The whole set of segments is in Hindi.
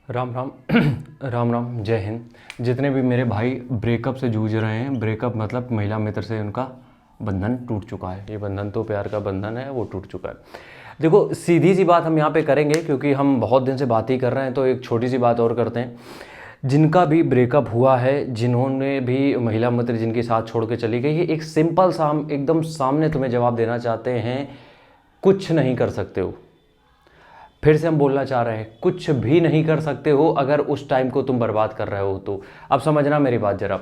राम राम राम राम, जय हिंद। जितने भी मेरे भाई ब्रेकअप से जूझ रहे हैं, ब्रेकअप मतलब महिला मित्र से उनका बंधन टूट चुका है। ये बंधन तो प्यार का बंधन है, वो टूट चुका है। देखो, सीधी सी बात हम यहाँ पे करेंगे क्योंकि हम बहुत दिन से बात ही कर रहे हैं, तो एक छोटी सी बात और करते हैं। जिनका भी ब्रेकअप हुआ है, जिन्होंने भी महिला मित्र जिनके साथ छोड़ के चली गई है, एक सिंपल सा हम एकदम सामने तुम्हें जवाब देना चाहते हैं, कुछ नहीं कर सकते हो। फिर से हम बोलना चाह रहे हैं, कुछ भी नहीं कर सकते हो अगर उस टाइम को तुम बर्बाद कर रहे हो तो। अब समझना मेरी बात जरा।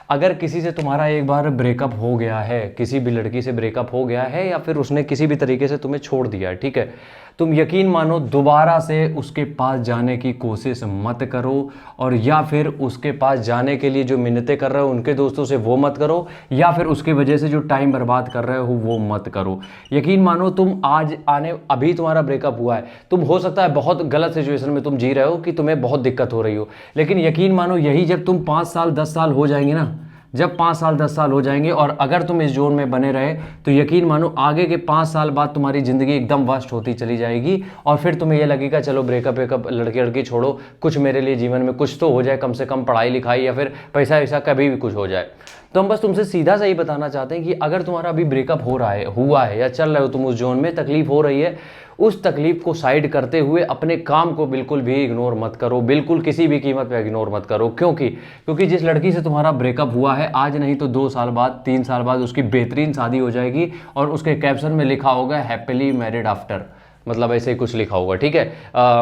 अगर किसी से तुम्हारा एक बार ब्रेकअप हो गया है, किसी भी लड़की से ब्रेकअप हो गया है, या फिर उसने किसी भी तरीके से तुम्हें छोड़ दिया है, ठीक है, तुम यकीन मानो दोबारा से उसके पास जाने की कोशिश मत करो। और या फिर उसके पास जाने के लिए जो मिन्नतें कर रहे हो उनके दोस्तों से वो मत करो, या फिर उसके वजह से जो टाइम बर्बाद कर रहे हो वो मत करो। यकीन मानो तुम आज अभी तुम्हारा ब्रेकअप हुआ है, तुम हो सकता है बहुत गलत सिचुएशन में तुम जी रहे हो कि तुम्हें बहुत दिक्कत हो रही हो, लेकिन यकीन मानो यही जब तुम 5 साल 10 साल हो जाएंगे ना, जब 5 साल 10 साल हो जाएंगे और अगर तुम इस जोन में बने रहे, तो यकीन मानो आगे के 5 साल बाद तुम्हारी ज़िंदगी एकदम वर्स्ट होती चली जाएगी। और फिर तुम्हें यह लगेगा चलो ब्रेकअप वेकअप लड़के लड़की छोड़ो, कुछ मेरे लिए जीवन में कुछ तो हो जाए, कम से कम पढ़ाई लिखाई या फिर पैसा वैसा कभी भी कुछ हो जाए। तो हम बस तुमसे सीधा सा ही बताना चाहते हैं कि अगर तुम्हारा अभी ब्रेकअप हो रहा है, हुआ है, या चल रहे हो तुम उस जोन में, तकलीफ हो रही है, उस तकलीफ को साइड करते हुए अपने काम को बिल्कुल भी इग्नोर मत करो, बिल्कुल किसी भी कीमत पे इग्नोर मत करो। क्योंकि जिस लड़की से तुम्हारा ब्रेकअप हुआ है, आज नहीं तो 2 साल बाद, 3 साल बाद उसकी बेहतरीन शादी हो जाएगी और उसके कैप्शन में लिखा होगा हैप्पीली मैरिड आफ्टर, मतलब ऐसे ही कुछ लिखा होगा, ठीक है।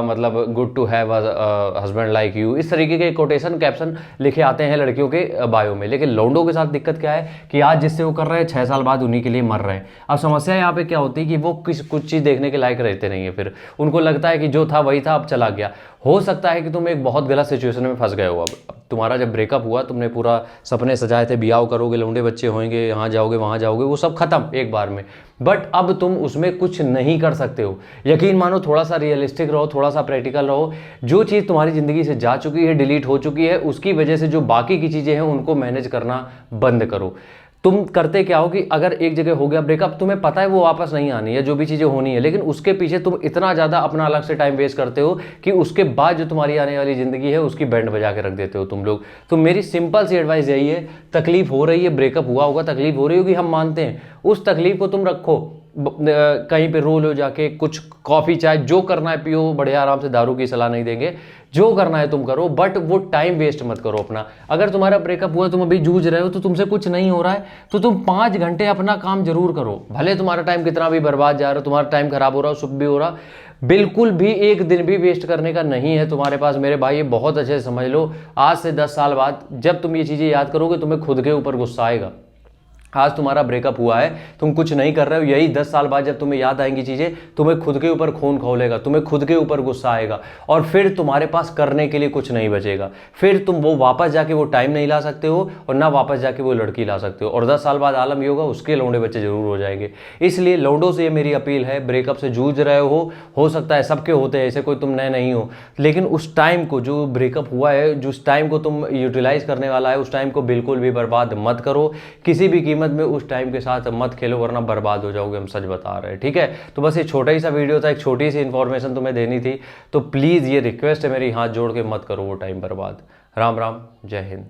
मतलब good to have a husband like you, इस तरीके के कोटेशन कैप्शन लिखे आते हैं लड़कियों के बायो में। लेकिन लौंडों के साथ दिक्कत क्या है कि आज जिससे वो कर रहे हैं 6 साल बाद उन्हीं के लिए मर रहे हैं। अब समस्या यहाँ पे क्या होती है कि वो कुछ चीज़ देखने के लायक रहते नहीं है, फिर उनको लगता है कि जो था वही था, अब चला गया। हो सकता है कि तुम एक बहुत गलत सिचुएशन में फंस गए हो। अब तुम्हारा जब ब्रेकअप हुआ, तुमने पूरा सपने सजाए थे, ब्याह करोगे, लौंडे बच्चे होंगे, यहाँ जाओगे वहाँ जाओगे, वो सब खत्म एक बार में। बट अब तुम उसमें कुछ नहीं कर सकते हो। यकीन मानो, थोड़ा सा रियलिस्टिक रहो, थोड़ा सा प्रैक्टिकल रहो। जो चीज़ तुम्हारी ज़िंदगी से जा चुकी है, डिलीट हो चुकी है, उसकी वजह से जो बाकी की चीज़ें हैं उनको मैनेज करना बंद करो। तुम करते क्या हो कि अगर एक जगह हो गया ब्रेकअप, तुम्हें पता है वो वापस नहीं आनी है, जो भी चीज़ें होनी है, लेकिन उसके पीछे तुम इतना ज़्यादा अपना अलग से टाइम वेस्ट करते हो कि उसके बाद जो तुम्हारी आने वाली ज़िंदगी है उसकी बैंड बजा के रख देते हो तुम लोग। तो मेरी सिंपल सी एडवाइस यही है, तकलीफ हो रही है, ब्रेकअप हुआ होगा, तकलीफ हो रही होगी, हम मानते हैं, उस तकलीफ को तुम रखो, कहीं पे रो लो जाके, कुछ कॉफ़ी चाय जो करना है पियो, बढ़िया आराम से, दारू की सलाह नहीं देंगे, जो करना है तुम करो, बट वो टाइम वेस्ट मत करो अपना। अगर तुम्हारा ब्रेकअप हुआ, तुम अभी जूझ रहे हो, तो तुमसे कुछ नहीं हो रहा है, तो तुम 5 घंटे अपना काम जरूर करो। भले तुम्हारा टाइम कितना भी बर्बाद जा रहा है, तुम्हारा टाइम खराब हो रहा हो, सुख भी हो रहा, बिल्कुल भी एक दिन भी वेस्ट करने का नहीं है तुम्हारे पास मेरे भाई। ये बहुत अच्छे से समझ लो, आज से 10 साल बाद जब तुम ये चीज़ें याद करोगे, तुम्हें खुद के ऊपर गुस्सा आएगा। आज तुम्हारा ब्रेकअप हुआ है, तुम कुछ नहीं कर रहे हो, यही 10 साल बाद जब तुम्हें याद आएंगी चीज़ें, तुम्हें खुद के ऊपर खून खौलेगा, तुम्हें खुद के ऊपर गुस्सा आएगा, और फिर तुम्हारे पास करने के लिए कुछ नहीं बचेगा। फिर तुम वो वापस जाके वो टाइम नहीं ला सकते हो, और ना वापस जाके वो लड़की ला सकते हो, और 10 साल बाद आलम ये होगा, उसके लौंडे बच्चे जरूर हो जाएंगे। इसलिए लौंडों से ये मेरी अपील है, ब्रेकअप से जूझ रहे हो सकता है सबके होते हैं, ऐसे कोई तुम नए नहीं हो, लेकिन उस टाइम को, जो ब्रेकअप हुआ है, जिस टाइम को तुम यूटिलाइज करने वाला है, उस टाइम को बिल्कुल भी बर्बाद मत करो, किसी भी कीमत में उस टाइम के साथ मत खेलो, वरना बर्बाद हो जाओगे, हम सच बता रहे हैं, ठीक है। तो बस ये छोटा ही सा वीडियो था, एक छोटी सी इन्फॉर्मेशन तुम्हें देनी थी, तो प्लीज़ ये रिक्वेस्ट है मेरी, हाथ जोड़ के मत करो वो टाइम बर्बाद। राम राम, जय हिंद।